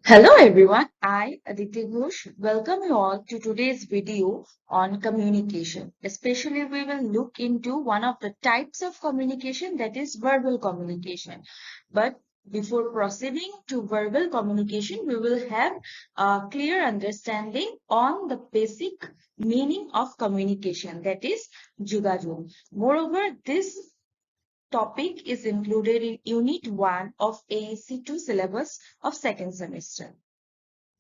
Hello everyone, I Aditi Ghosh welcome you all to today's video on communication. Especially we will look into one of the types of communication, that is verbal communication. But before proceeding to verbal communication, we will have a clear understanding on the basic meaning of communication, that is Jugajog. Moreover, this topic is included in Unit 1 of AAC2 syllabus of second semester.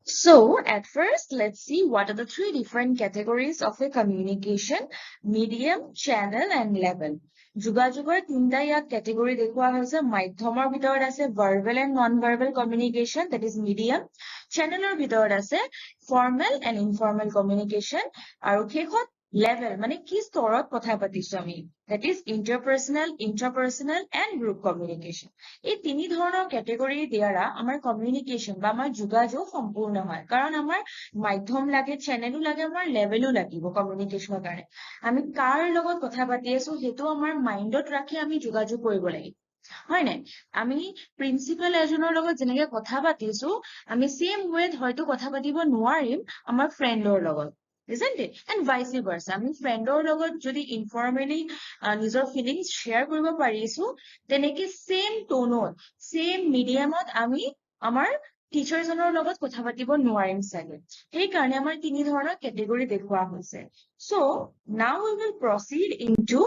So at first, let's see what are the three different categories of a communication: medium, channel, and level. যোগাযোগৰ তিনিটা ইয়াত category দেখুওৱা হৈছে। মাধ্যমৰ ভিতৰত আছে verbal and non-verbal communication, that is medium. Channelৰ ভিতৰত আছে formal and informal communication, আৰু শেষত level মানে কি স্তৰত কথা পাতিছো আমি, that is interpersonal, intrapersonal, and group communication. এই তিনি ধৰণৰ category দ্বাৰা আমাৰ communication বা আমাৰ যোগাযোগ সম্পূৰ্ণ হয়, কাৰণ আমাৰ মাধ্যম লাগে, চেনেলো লাগে, আমাৰ লেভেলো লাগিব কমিউনিকেশ্যনৰ কাৰণে। আমি কাৰ লগত কথা পাতি আছো সেইটো আমাৰ মাইণ্ডত ৰাখি আমি যোগাযোগ কৰিব লাগিব, হয় নাই? আমি প্ৰিন্সিপাল এজনৰ লগত যেনেকে কথা পাতিছো, আমি সেম ৱেত হয়তো কথা পাতিব নোৱাৰিম আমাৰ ফ্ৰেণ্ডৰ লগত, isn't it? And vice versa. আমি ফ্ৰেণ্ডৰ লগত যদি ইনফৰ্মেলি নিজৰ ফিলিংছ শ্বেয়াৰ কৰিব পাৰিছো, তেনেকে সেম টোনত, সেম মিডিয়ামত আমি আমাৰ টিচাৰজনৰ লগত কথা পাতিব নোৱাৰিম চাগে। সেইকাৰণে আমাৰ তিনি ধৰণৰ কেটেগৰী দেখুওৱা হৈছে। So now we will proceed into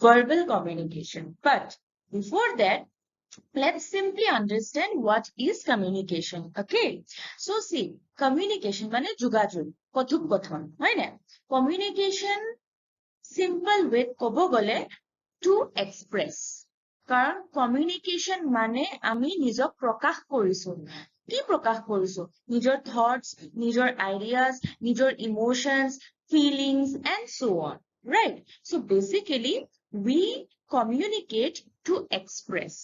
verbal communication. But before that, let's simply understand what is communication. Okay, so see, communication মানে যোগাযোগ, কথোপকথন, হয় না? Communication simple way কব গলে to express, কাৰণ communication মানে আমি নিজক প্ৰকাশ কৰিছো। কি প্ৰকাশ কৰিছো? নিজৰ thoughts, নিজৰ ideas, নিজৰ emotions, feelings, and so on, right? So basically we communicate to express.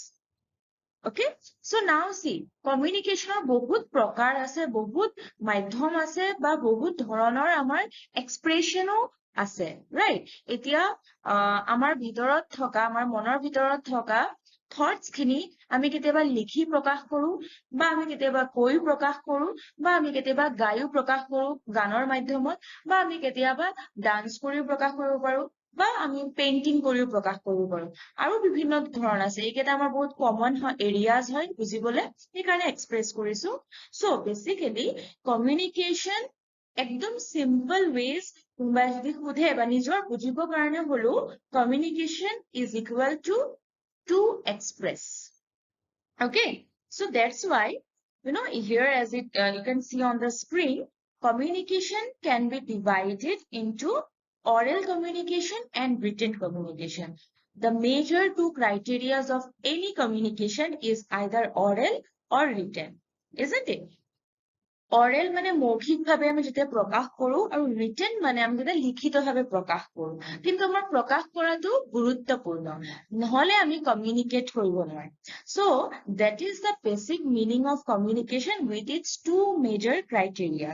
Okay, so now see, communication বহুত প্ৰকাৰ আছে, বহুত মাধ্যম আছে, বা বহুত ধৰণৰ আমাৰ এক্সপ্ৰেছনো আছে, right? এতিয়া আমাৰ ভিতৰত থকা, আমাৰ মনৰ ভিতৰত থকা থটস খিনি আমি কেতিয়াবা লিখি প্ৰকাশ কৰো, বা আমি কেতিয়াবা কৈ প্ৰকাশ কৰো, বা আমি কেতিয়াবা গায়ো প্ৰকাশ কৰো গানৰ মাধ্যমত, বা আমি কেতিয়াবা ডান্স কৰিও প্ৰকাশ কৰিব পাৰো, বা আমি পেইন্টিং কৰিও প্ৰকাশ কৰিব পাৰো, আৰু বিভিন্ন ধৰণ আছে। এইকেইটা আমাৰ বহুত কমন এৰিয়াজ হয় বুজিবলে, সেইকাৰণে এক্সপ্ৰেছ কৰিছো। So basically communication একদম simple ways কোনোবাই যদি সোধে বা নিজৰ বুজিবৰ কাৰণে হলো, communication is equal to express. Okay, so that's why, here as you can see on the screen, communication can be divided into oral communication and written communication. The major two criteria of any communication is either oral or written, isn't it? Oral মানে মৌখিকভাৱে আমি যেতিয়া প্ৰকাশ কৰো, আৰু written মানে আমি যেতিয়া লিখিতভাৱে প্ৰকাশ কৰো। কিন্তু আমাৰ প্ৰকাশ কৰাটো গুৰুত্বপূৰ্ণ, নহলে আমি কমিউনিকেট কৰিব নোৱাৰিম। So that is the basic meaning of communication with its two major criteria.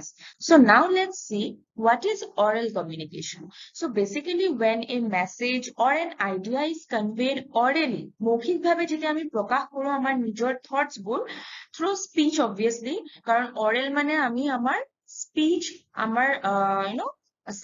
So now let's see what is oral communication. So basically when a message or an idea is conveyed orally, মৌখিকভাৱে যেতিয়া আমি প্ৰকাশ কৰো আমাৰ নিজৰ thoughts বোৰ, through speech obviously, কারণ oral মানে আমি আমার speech, আমার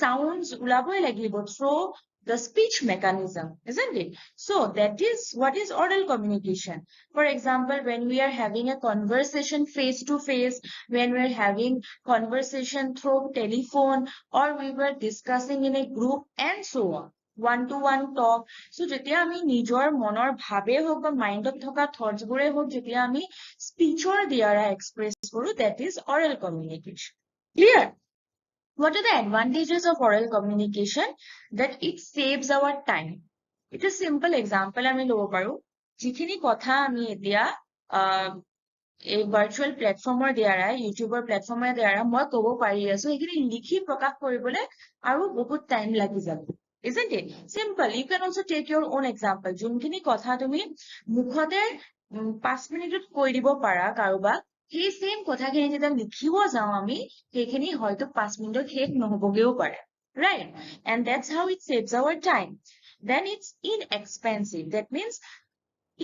sounds উলাবই লাগিব through the speech mechanism, isn't it? So that is what is oral communication. For example, when we are having a conversation face to face, when we are having conversation through telephone, or we were discussing in a group, and so on, one-to-one talk. So যেতিয়া আমি নিজৰ মনৰ ভাৱে হোক বা মাইণ্ডত থকা thoughts বোৰে হোক যেতিয়া আমি স্পিচৰ দ্বাৰা এক্সপ্ৰেছ কৰো, that is oral communication. Clear? What are the advantages of oral communication? That it saves our time. It is simple example আমি লব পাৰো, যিখিনি কথা আমি এতিয়া এই ভাৰ্চুৱেল প্লেটফৰ্মৰ দ্বাৰা, ইউটিউবৰ প্লেটফৰ্মৰ দ্বাৰা মই কব পাৰি আছো, সেইখিনি লিখি প্ৰকাশ কৰিবলৈ আৰু বহুত টাইম লাগি যাব, isn't it? Simple. You can also take your own example. যোনখিনি কথা তুমি মুখতে 5 মিনিটত কৈ দিব পাৰা কাৰোবাক, সেই সেম কথাখিনি যেতিয়া লিখিব যাওঁ আমি, সেইখিনি হয়তো 5 মিনিটত শেষ নহবগেও পাৰে, right? And that's how it saves our time. Then it's inexpensive. That means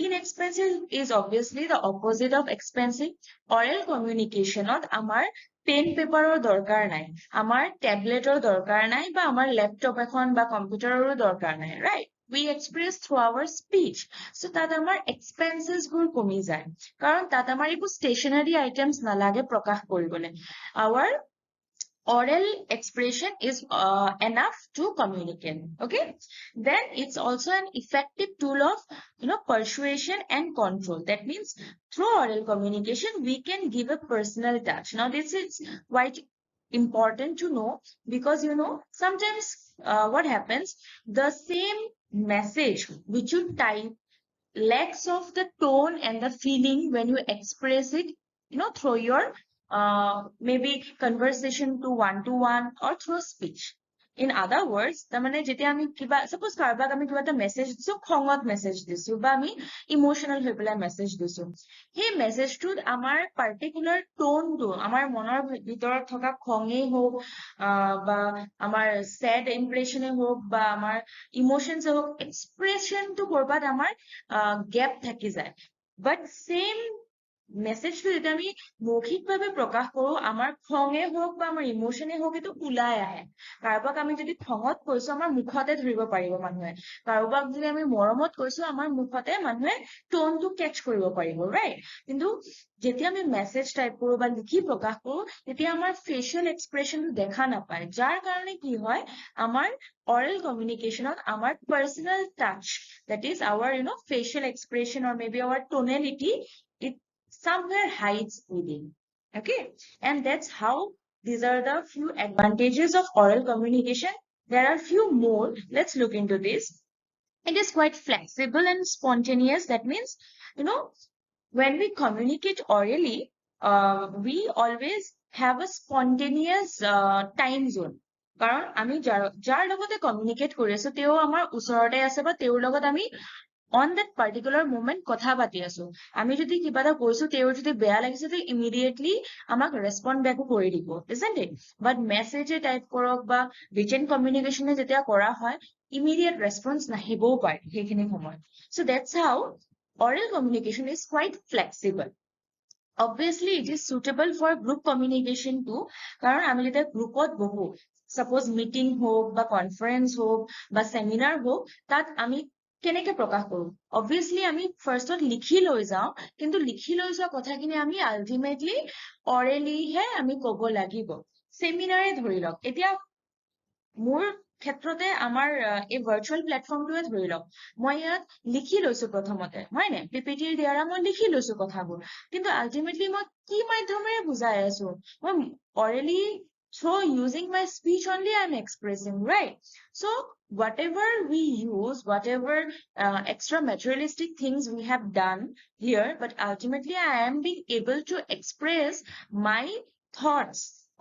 Inexpensive is obviously the opposite of expensive. Oral communication আমার পেন পেপাৰৰ দৰকাৰ নাই, আমাৰ টেবলেটৰ দৰকাৰ নাই, বা আমাৰ লেপটপ এখন বা কম্পিউটাৰৰো দৰকাৰ নাই, right? We express through our speech. So তাত আমাৰ expenses বোৰ কমি যায়, কাৰণ তাত আমাৰ একো stationary items নালাগে প্ৰকাশ কৰিবলৈ. Our oral expression is enough to communicate. Okay, then it's also an effective tool of persuasion and control. That means through oral communication we can give a personal touch. Now this is quite important to know, because sometimes what happens, the same message which you type lacks of the tone and the feeling when you express it, through your maybe conversation to one or through speech. In other words, তাৰমানে যেতিয়া আমি কিবা suppose কাৰোবাক আমি কিবা এটা message দিছো, খঙত মেছেজ দিছো, বা আমি ইমোশনাল হৈ পেলাই মেছেজ দিছো, সেই মেছেজটোত আমাৰ পাৰ্টিকুলাৰ টোনটো, আমাৰ মনৰ ভিতৰত থকা খঙেই হওক, বা আমাৰ স্যাড ইমপ্ৰেশনে হওক, বা আমাৰ ইমোশনস হওক, এক্সপ্ৰেশনটো কৰবাত আমাৰ গেপ থাকি যায়। বাট সেম মেছেজটো যেতিয়া আমি মৌখিকভাৱে প্ৰকাশ কৰো, আমাৰ খঙে হওক বা আমাৰ ইমোশনে হওক, এইটো ওলাই আহে। কাৰোবাক আমি যদি খঙত কৈছো, আমাৰ মুখতে ধৰিব পাৰিব মানুহে। কাৰোবাক যদি আমি মৰমত কৈছো, আমাৰ মুখতে মানুহে টোনটো কেচ কৰিব পাৰিব, ৰাইট? কিন্তু যেতিয়া আমি মেছেজ টাইপ কৰো বা লিখি প্ৰকাশ কৰো, তেতিয়া আমাৰ ফেচিয়েল এক্সপ্ৰেশনটো দেখা নাপায়, যাৰ কাৰণে কি হয়, আমাৰ oral communication our personal touch, that is our facial expression or maybe our tonality, it somewhere hides within. Okay, and that's how these are the few advantages of oral communication. There are few more. Let's look into this. It is quite flexible and spontaneous. That means, when we communicate orally, we always have a spontaneous time zone. কাৰণ আমি যাৰ লগতে communicate কৰি আছো, তেওঁ আমাৰ ওচৰতে আছে, বা তেওঁৰ লগত আমি on that particular moment কথা পাতি আছো। আমি যদি কিবা এটা কৈছো, তেওঁৰ যদি বেয়া লাগিছে, তে ইমিডিয়েটলি আমাক ৰেছপন্ড বেকো কৰি দিব, isn't it? বাট মেছেজে টাইপ কৰক বা ৰিটেন কমিউনিকেশ্যনে যেতিয়া কৰা হয়, ইমিডিয়েট ৰেছপন্স নাহিবও পাৰে সেইখিনি সময়ত। So that's how oral communication is quite flexible. Obviously it is suitable for group communication too, কারণ আমি যেতিয়া গ্ৰুপত বহো, suppose meeting হোক বা conference হোক বা seminar হোক, তাত আমি কেনেকে প্ৰকাশ কৰো? Obviously আমি ফাৰ্ষ্টত লিখি লৈ যাওঁ, কিন্তু লিখি লৈ যোৱা কথাখিনি আমি ultimately orally হে আমি ক'ব লাগিব। সেমিনাৰে ধৰি লওক, এতিয়া মোৰ ক্ষেত্ৰতে আমাৰ এই ভাৰ্চুৱেল প্লেটফৰ্মটোৱে ধৰি লওক, মই ইয়াত লিখি লৈছো প্ৰথমতে, হয় নে? পিপিটিৰ দ্বাৰা মই লিখি লৈছো কথাবোৰ, কিন্তু আল্টিমেটলি মই কি মাধ্যমেৰে বুজাই আছো? মই orally through using my speech only I'm expressing, right? So whatever we use, whatever extra materialistic things we have done here, but ultimately I am being able to express my thoughts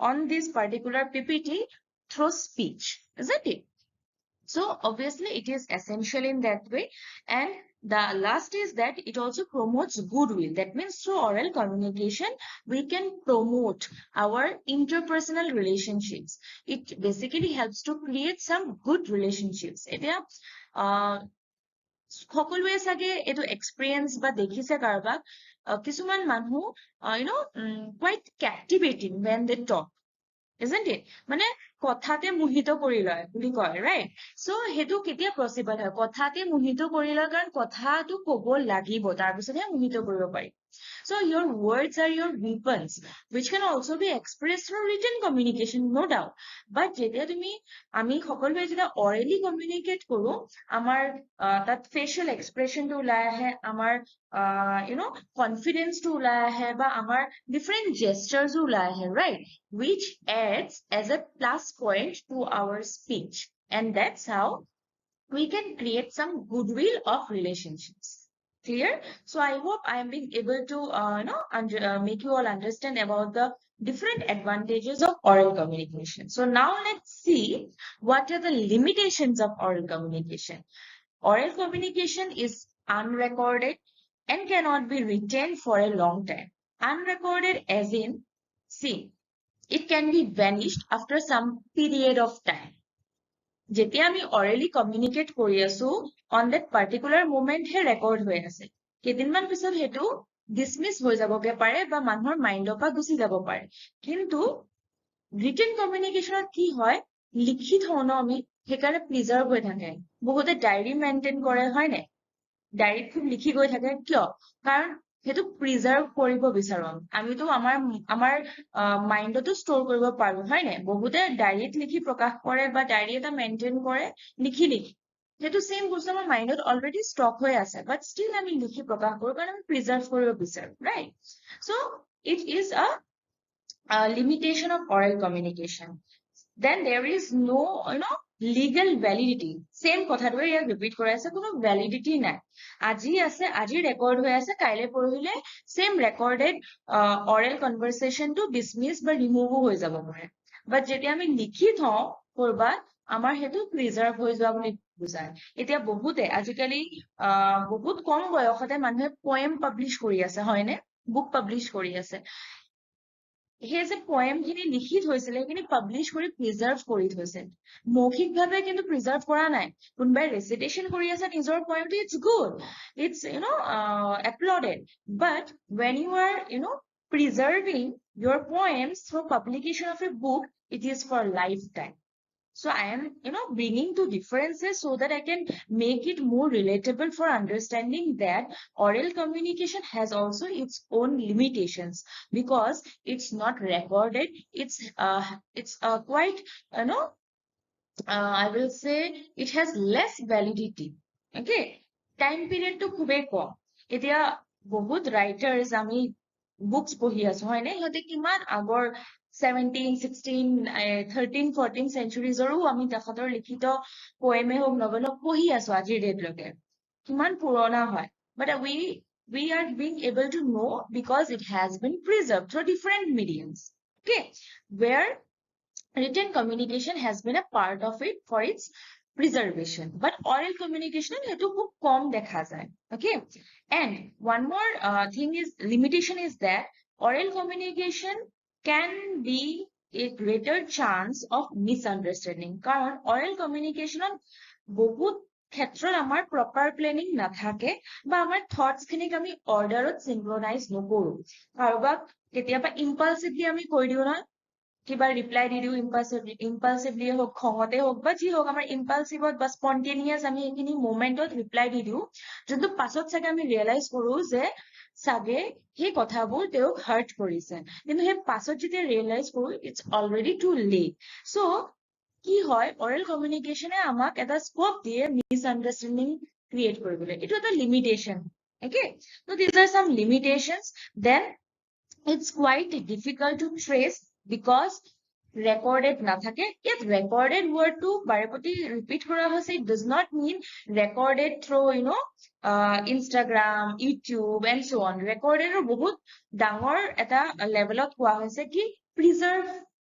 on this particular PPT through speech, isn't it? So obviously it is essential in that way. And the last is that it also promotes goodwill. That means through oral communication, we can promote our interpersonal relationships. It basically helps to create some good relationships. এতিয়া সকলোৱে চাগে এইটো experience বা দেখিছে কাৰোবাক, কিছুমান মানুহ quite captivating when they talk, isn't it? মানে কথাতে মোহিত কৰি লয় বুলি কয়, right? So সেইটো কেতিয়া পচিবল হয়? কথাতে মোহিত কৰি লয়, কাৰণ কথাটো ক'ব লাগিব, তাৰপিছতহে মোহিত কৰিব পাৰি। So your words are your weapons, which can also be expressed through written communication, no doubt. But যেতিয়া তুমি আমি সকলোৱে যেতিয়া orally communicate কৰো, আমাৰ তাত facial expression টো ওলাই আহে, আমাৰ confidence টো ওলাই আহে, বা আমাৰ different gestures ও ওলাই আহে, right? Which adds as a plus point to our speech. And that's how we can create some goodwill of relationships. Clear? So I hope I am being able to make you all understand about the different advantages of oral communication. So now let's see what are the limitations of oral communication. Oral communication is unrecorded and cannot be retained for a long time. Unrecorded as in, see, it can be vanished after some period of time. যেতিয়া আমি orally communicate কৰি আছো, on that particular moment হে record হৈ আছে। কেইদিনমান পিছত সেইটো ডিসমিস হৈ যাবগে পাৰে বা মানুহৰ মাইণ্ডৰ পৰা গুচি যাব পাৰে কিন্তু ৰিটেন কমিউনিকেশ্যনত কি হয় লিখি থওঁ ন আমি সেইকাৰণে প্ৰিজাৰ্ভ হৈ থাকে বহুতে ডায়েৰী মেইনটেইন কৰে হয় নাই ডায়েৰীত খুব লিখি গৈ থাকে কিয় কাৰণ সেইটো প্ৰিজাৰ্ভ কৰিব বিচাৰো আমিতো আমাৰ মাইণ্ডতো ষ্ট'ৰ কৰিব পাৰো হয় নাই বহুতে ডায়েৰীত লিখি প্ৰকাশ কৰে বা ডায়েৰী এটা মেইনটেইন কৰে লিখি সেইটো সেম বস্তু আমাৰ মাইণ্ডত অলৰেডি ষ্টক হৈ আছে বাট ষ্টিল আমি লিখি প্ৰকাশ কৰো কাৰণ আমি প্ৰিজাৰ্ভ কৰিব বিচাৰো right so' it is a limitation of oral communication. Then there is no, legal validity. Same কথাটোৱে ইয়াক ৰিপিট কৰি আছে কোনো ভ্যালিডিটি নাই আজি আছে আজি ৰেকৰ্ড হৈ আছে কাইলে পৰহিলে সেম ৰেকৰ্ডেড অৰেল কনভাৰসেশনটো ডিসমিস বা ৰিমুভো হৈ যাব পাৰে বাট যেতিয়া আমি লিখি থওঁ কৰবাত আমাৰ হেতু প্ৰিজাৰ্ভ হৈ যোৱা বুলি বুজায় এতিয়া বহুতে আজিকালি বহুত কম বয়সতে মানুহে পোয়েম পাবলিশ কৰি আছে হয়নে বুক পাবলিশ কৰি আছে সেই যে পোয়েম খিনি লিখি থৈছিলে সেইখিনি পাবলিশ কৰি প্ৰিজাৰ্ভ কৰি থৈছে মৌখিকভাৱে কিন্তু প্ৰিজাৰ্ভ কৰা নাই কোনোবাই ৰেচিটেশ্যন কৰি আছে নিজৰ পোয়েমটো it's good it's applauded but when you are preserving your poems through publication of a book it is for lifetime so I am bringing two differences so that I can make it more relatable for understanding that oral communication has also its own limitations because it's not recorded it's quite I will say it has less validity okay time period to খুবেই কম এতিয়া বহুত writers আমি books পঢ়ি আছো হয়নে সিহঁতে কিমান আগৰ 17, 16, 13, 14 centuries-ৰো আমি তেখেতৰ লিখিত পোয়েমে হওক নভেল হওক পঢ়ি আছো আজিৰ ডেটলৈকে কিমান পুৰণা হয় but we are being able to know because it has been preserved through different mediums okay where written communication has been a part of it for its preservation but oral communication hetu khub kom dekha jay okay and one more thing is limitation is that oral communication can be a greater chance of misunderstanding karon oral communication বহুত ক্ষেত্ৰত আমাৰ proper planning নাথাকে বা আমাৰ thoughts খিনিক আমি অৰ্ডাৰত সিনক্ৰনাইজ নকৰো কাৰোবাক কেতিয়াবা ইম্পালসিভলি আমি কৈ দিও না কিবা ৰিপ্লাই দি দিও ইম্পালসিভলি হোক খঙতে হোক বা যি হোক আমাৰ ইম্পালসিভত বা স্পন্টেনিয়াস আমি এইখিনি মোমেন্টত ৰিপ্লাই দি দিও যোনটো পাছত চাগে আমি ৰিয়েলাইজ কৰো যে চাগে সেই কথাবোৰ তেওঁক হাৰ্ট কৰিছে কিন্তু সেই পাছত যেতিয়া ৰিয়েলাইজ কৰো it's already too late so কি হয় অৰেল কমিউনিকেশনে আমাক এটা স্কোপ দিয়ে মিসআন্ডাৰষ্টেণ্ডিং ক্ৰিয়েট কৰিবলৈ এটো এটা limitation okay so these are some limitations then it's quite difficult to trace because recorded nathake yet recorded word to barepoti repeat kora hoise it does not mean recorded through Instagram YouTube and so on recorded ro bahut dangor eta level of koa hoise ki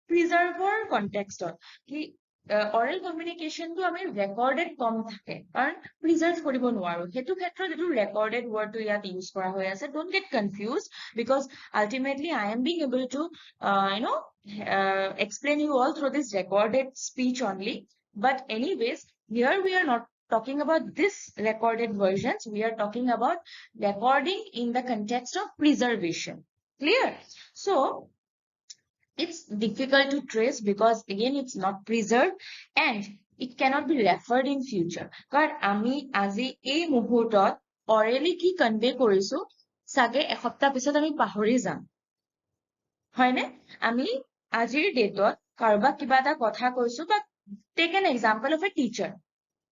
preserver context ki oral communication to ami recorded kom thake karon preserve koribo noaru hetu khetrot etu recorded word to yat use kora hoy ase don't get confused because ultimately I am being able to explain you all through this recorded speech only but anyways here we are not talking about this recorded versions we are talking about recording in the context of preservation clear so it's difficult to trace because again it's not preserved and it cannot be referred in future কারণ আমি আজি এই মুহূৰ্তত orally কি convey কৰিছো সাগে এসপ্তাহ পিছত আমি পাহৰি যাম হয়নে আমি আজিৰ ডেটত কাৰোবাক কিবা এটা কথা কৈছো বা take an example of a teacher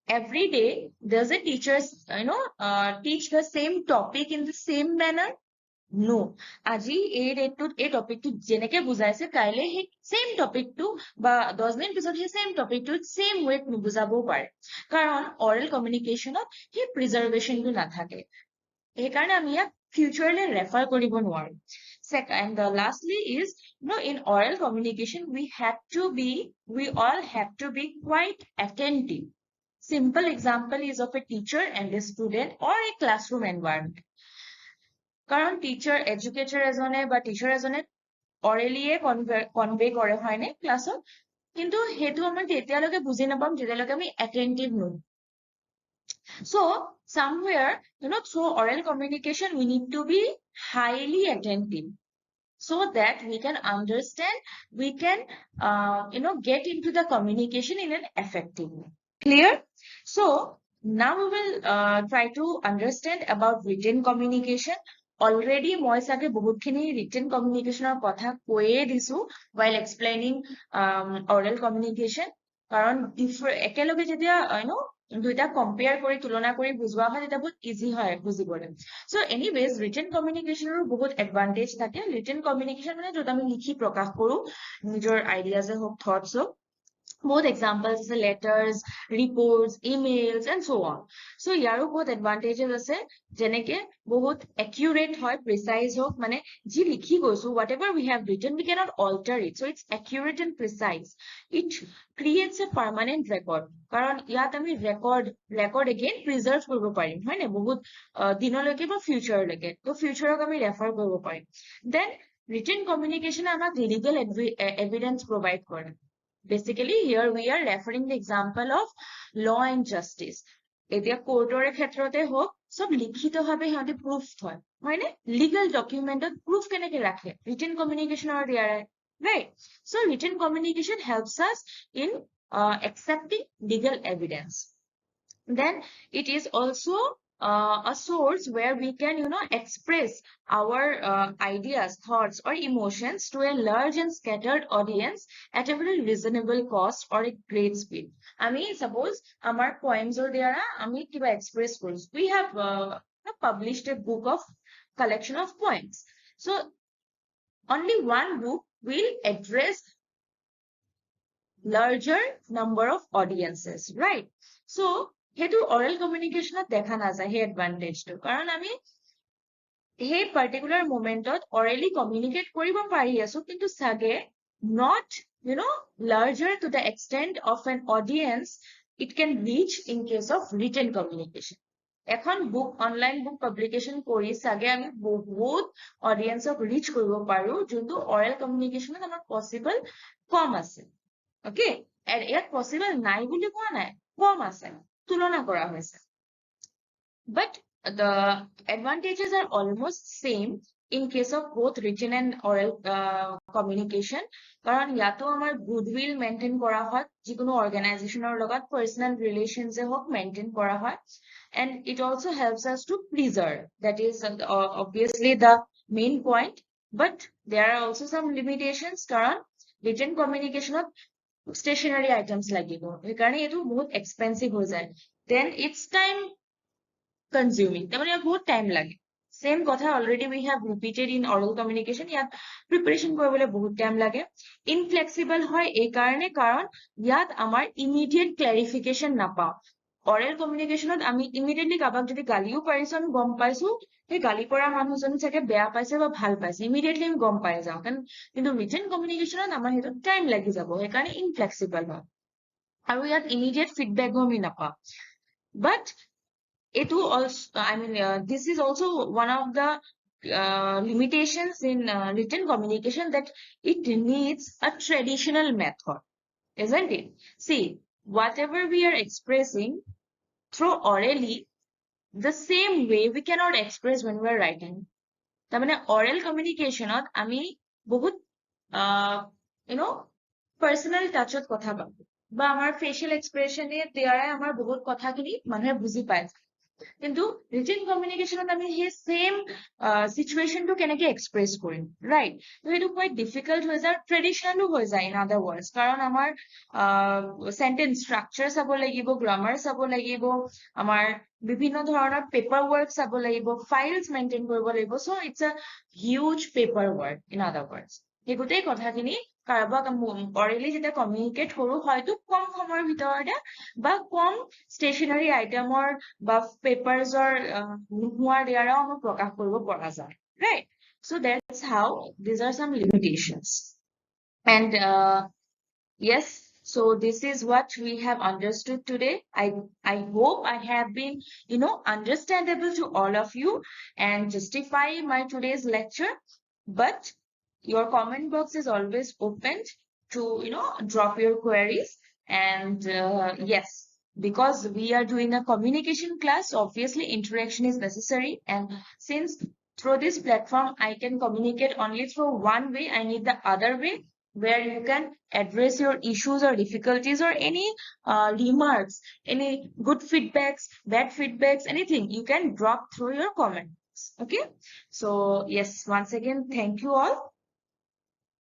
every day does a teacher teach the same topic in the same manner no আজি এই ৰেটটোত এই টপিকটো জেনেকে বুজাইছে কাইলে হে সেম টপিকটো বা 10 দিন পিছত হে সেম টপিকটো সেম ওয়েট নুবুজাবও পাৰে কাৰণ অৰেল কমিউনিকেশনত হে প্ৰিজাৰ্ভেশনটো নাথাকে এই কাৰণে আমি ইয়াক ফিউচাৰলে ৰেফাৰ কৰিব নোৱাৰো second the lastly is in oral communication we all have to be quite attentive simple example is of a teacher and a student or a classroom environment কারণ টিচার এডুকেটর এজনে বা টিচার এজনে অৰেলিয়ে convey কৰে হয়নে ক্লাছত কিন্তু হেতু আমি তেতিয়ালৈকে বুজি নাপাম যেতিয়ালৈকে আমি এটেন্টিভ নহম So somewhere, through oral communication, we need to be highly attentive so that we can understand, we can, get into the communication in an effective way. Clear? So now we will try to understand about written communication. Already মই চাগে বহুতখিনি written communication ৰ কথা কৈয়ে দিছো while explaining oral communication. কাৰণ একেলগে যেতিয়া দুইটা কম্পেয়াৰ কৰি তুলনা কৰি বুজোৱা হয় তেতিয়া বহুত ইজি হয় বুজিবলৈ। So anyways, written communication ৰো বহুত advantage থাকে। written communication মানে য'ত আমি লিখি প্ৰকাশ কৰো নিজৰ ideas হওক, thoughts হওক। Both examples is letters, reports, emails, and so on. So ইয়াৰো বহুত advantages আছে যেনেকে বহুত accurate হয়, precise হওক, মানে যি লিখি গৈছো, whatever we have written, we cannot alter it. So it's accurate and precise. It creates a permanent record. কাৰণ ইয়াত আমি record again preserve কৰিব পাৰিম, হয় নে? বহুত দিনলৈকে বা futureলৈকে। তো futureক আমি refer কৰিব পাৰিম। Then written communication আমাক legal evidence provide কৰে। Basically, here we are referring the example of law and justice. এতিয়া কোৰ্টৰে ক্ষেত্ৰতে হওক সব লিখিতভাৱে সিহঁতে proof হয় নে? Legal documented proof কেনেকে ৰাখে? Written communication ৰ দ্বাৰাই, right? So written communication helps us in accepting legal evidence. Then it is also a source where we can, express our ideas, thoughts, or emotions to a large and scattered audience at a very reasonable cost or a great speed. আমি suppose our poems or দ্বারা আমি কিবা express কৰিছো. We have published a book of collection of poems. So only one book will address larger number of audiences, right? So সেইটো oral communication দেখা নাযায় সেই এডভান্টেজটো, কাৰণ আমি সেই পাৰ্টিকুলাৰ মোমেন্টত orally communicate কৰিব পাৰি আছো, কিন্তু চাগে not, larger to the extent of an audience it can reach in case of written communication. এখন বুক অনলাইন বুক পাব্লিকেশ্যন কৰি চাগে আমি বহুত অডিয়েন্সক ৰিচ কৰিব পাৰো, যোনটো oral communicationত আমাৰ পসিবল কম আছে। Okay, and ইয়াত possible নাই বুলি কোৱা নাই, কম আছে, তুলনা কৰা হৈছে। But the advantages are almost same in case of both written and oral communication. কারণ ইয়াতো আমার goodwill maintain করা হয়, যিকোনো organizationৰ লগত personal relations হোক maintain করা হয়, and it also helps us to preserve. That is obviously the main point, but there are also some limitations কারণ written communicationত stationary items লাগিব, সেইকাৰণে এইটো বহুত expensive হৈ যায়। Then it's time consuming, তাৰমানে বহুত time লাগে। Same কথা already we have repeated in oral communication, ইয়াত preparation কৰিবলৈ বহুত time লাগে। Inflexible হয় এই কাৰণে কাৰণ ইয়াত আমাৰ immediate clarification নাপাওঁ। oral communicationত আমি immediately কাবাক যদি গালিও পাৰিছো আমি গম পাইছো সেই গালি পৰা মানুহজনে চাগে বেয়া পাইছে বা ভাল পাইছে, immediately আমি গম পাই যাওঁ। কিন্তু written communicationত আমাৰ সেইটো time লাগি যাব, সেইকাৰণে inflexible হয়। আৰু ইয়াত immediate feedback আমি নাপাওঁ। But এইটো also, this is also one of the limitations in written communication, that it needs a traditional method, isn't it? See, whatever we are expressing through orally, the same way we cannot express when we are writing. তাৰমানে oral communicationত আমি বহুত personal touchত কথা পাতো, বা আমাৰ facial expression দ্বাৰাই আমাৰ বহুত কথাখিনি মানুহে বুজি পায়। কিন্তু written communicationত আমি সেই same situationটো কেনেকে express কৰিম, right? তো সেইটো quite difficult হৈ যায়, traditionalও হৈ যায় in other words, কাৰণ আমাৰ sentence structure চাব লাগিব, grammar চাব লাগিব, আমাৰ বিভিন্ন ধৰণৰ paperwork চাব লাগিব, files maintain কৰিব লাগিব। So it's a huge paperwork in other words। সেই গোটেই কথাখিনি কাৰোবাক orally যেতিয়া communicate কৰো, হয়তো কম সময়ৰ ভিতৰতে বা কম stationary itemৰ বা papersৰ নোহোৱাৰ দ্বাৰাও আমি প্ৰকাশ কৰিব পৰা যায়, right? So that's how these are some limitations. And yes, so this is what we have understood today. I hope I have been, understandable to all of you and justify my today's lecture. But your comment box is always open to, drop your queries. And yes, because we are doing a communication class, obviously interaction is necessary. And since through this platform I can communicate only through one way, I need the other way where you can address your issues or difficulties or any remarks, any good feedbacks, bad feedbacks, anything you can drop through your comments. Okay, so yes, once again, thank you all.